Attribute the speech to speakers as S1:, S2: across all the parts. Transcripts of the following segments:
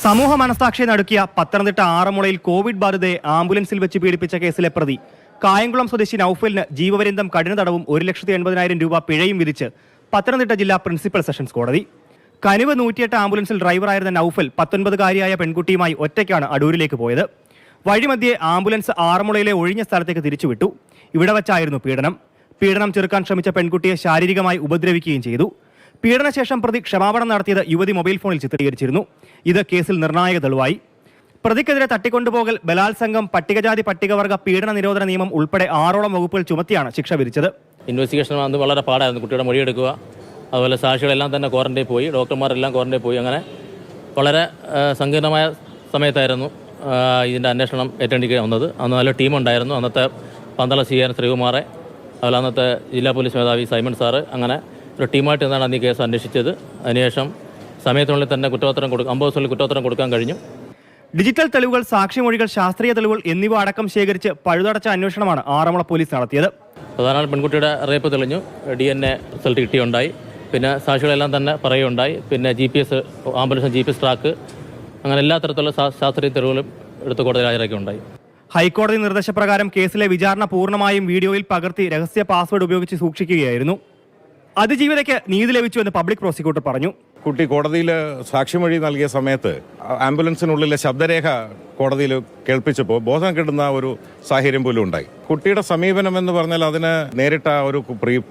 S1: സമൂഹ മനസാക്ഷിയെ നടുക്കിയ പത്തനംതിട്ട ആറന്മുളയിൽ കോവിഡ് ബാധിതയെ ആംബുലൻസിൽ വെച്ച് പീഡിപ്പിച്ച കേസിലെ പ്രതി കായംകുളം സ്വദേശി നൌഫലിന് ജീവപര്യന്തം കഠിന തടവും 1,80,000 രൂപ പിഴയും വിധിച്ച് പത്തനംതിട്ട ജില്ലാ പ്രിൻസിപ്പൽ സെഷൻസ് കോടതി. കനിവ് 108 ആംബുലൻസിൽ ഡ്രൈവറായിരുന്ന നൌഫൽ 19-കാരിയായ പെൺകുട്ടിയുമായി ഒറ്റയ്ക്കാണ് അടൂരിലേക്ക് പോയത്. വഴിമധ്യേ ആംബുലൻസ് ആറന്മുളയിലെ ഒഴിഞ്ഞ സ്ഥലത്തേക്ക് തിരിച്ചുവിട്ടു. ഇവിടെ വച്ചായിരുന്നു പീഡനം ചെറുക്കാൻ ശ്രമിച്ച പെൺകുട്ടിയെ ശാരീരികമായി ഉപദ്രവിക്കുകയും ചെയ്തു. പീഡനശേഷം പ്രതി ക്ഷമാപണം നടത്തിയത് യുവതി മൊബൈൽ ഫോണിൽ ചിത്രീകരിച്ചിരുന്നു. ഇത് കേസിൽ നിർണായക തെളിവായി. പ്രതിക്കെതിരെ തട്ടിക്കൊണ്ടുപോകൽ, ബലാത്സംഗം, പട്ടികജാതി പട്ടികവർഗ പീഡന നിരോധന നിയമം ഉൾപ്പെടെ 6ഓളം വകുപ്പുകൾ ചുമത്തിയാണ് ശിക്ഷ വിധിച്ചത്.
S2: ഇൻവെസ്റ്റിഗേഷൻ അന്ന് വളരെ പാടായിരുന്നു. കുട്ടിയുടെ മൊഴിയെടുക്കുക, അതുപോലെ സാക്ഷികളെല്ലാം തന്നെ ക്വാറന്റൈൻ പോയി, ഡോക്ടർമാരെല്ലാം ക്വാറന്റൈൻ പോയി. അങ്ങനെ വളരെ സങ്കീർണമായ സമയത്തായിരുന്നു ഇതിൻ്റെ അന്വേഷണം ഏറ്റെടുക്കേണ്ടി വന്നത്. അന്ന് നല്ല ടീമുണ്ടായിരുന്നു. അന്നത്തെ പന്തളം CN ശ്രീകുമാറെ, അതുപോലെ അന്നത്തെ ജില്ലാ പോലീസ് മേധാവി സൈമൺ സാറ്, അങ്ങനെ ഒരു ടീമായിട്ട് നിന്നാണ് അന്ന് ഈ കേസ് അന്വേഷിച്ചത്. അതിനുശേഷം സമയത്തിനുള്ളിൽ തന്നെ 50 ദിവസത്തിൽ കുറ്റപത്രം കൊടുക്കാൻ കഴിഞ്ഞു.
S1: ഡിജിറ്റൽ തെളിവുകൾ, സാക്ഷിമൊഴികൾ, ശാസ്ത്രീയ തെളിവുകൾ എന്നിവ അടക്കം ശേഖരിച്ച് പഴുതടച്ച അന്വേഷണമാണ് ആറന്മുള പോലീസ് നടത്തിയത്.
S2: പ്രധാന പെൺകുട്ടിയുടെ റേപ്പ് തെളിഞ്ഞു, DNA റിസൾട്ട് കിട്ടിയുണ്ടായി. പിന്നെ സാക്ഷികളെല്ലാം തന്നെ പറയുകയുണ്ടായി. പിന്നെ GPS, ആംബുലൻസ് GPS ട്രാക്ക്, അങ്ങനെ എല്ലാ തരത്തിലുള്ള ശാസ്ത്രീയ തെളിവുകളും എടുത്ത് കോടതിയിൽ ഹാജരാക്കിയുണ്ടായി.
S1: ഹൈക്കോടതി നിർദ്ദേശപ്രകാരം കേസിലെ വിചാരണ പൂർണ്ണമായും വീഡിയോയിൽ പകർത്തി രഹസ്യ പാസ്വേഡ് ഉപയോഗിച്ച് സൂക്ഷിക്കുകയായിരുന്നു. അതിജീവിതയ്ക്ക് നീതി ലഭിച്ചുവെന്ന് പബ്ലിക് പ്രോസിക്യൂട്ടർ പറഞ്ഞു.
S3: കുട്ടി കോടതിയിൽ സാക്ഷിമൊഴി നൽകിയ സമയത്ത് ആംബുലൻസിനുള്ളിലെ ശബ്ദരേഖ കോടതിയിൽ കേൾപ്പിച്ചപ്പോൾ ബോധം കെടുന്ന ഒരു സാഹചര്യം പോലും ഉണ്ടായി. കുട്ടിയുടെ സമീപനം എന്ന് പറഞ്ഞാൽ അതിന് നേരിട്ട ഒരു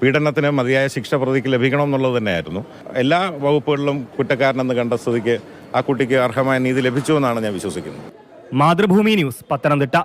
S3: പീഡനത്തിന് മതിയായ ശിക്ഷ പ്രതിക്ക് ലഭിക്കണം എന്നുള്ളത് തന്നെയായിരുന്നു. എല്ലാ വകുപ്പുകളിലും കുറ്റക്കാരനെന്ന് കണ്ട സ്ഥിതിക്ക് ആ കുട്ടിക്ക് അർഹമായ നീതി ലഭിച്ചുവെന്നാണ് ഞാൻ വിശ്വസിക്കുന്നത്.
S1: മാതൃഭൂമി ന്യൂസ്, പത്തനംതിട്ട.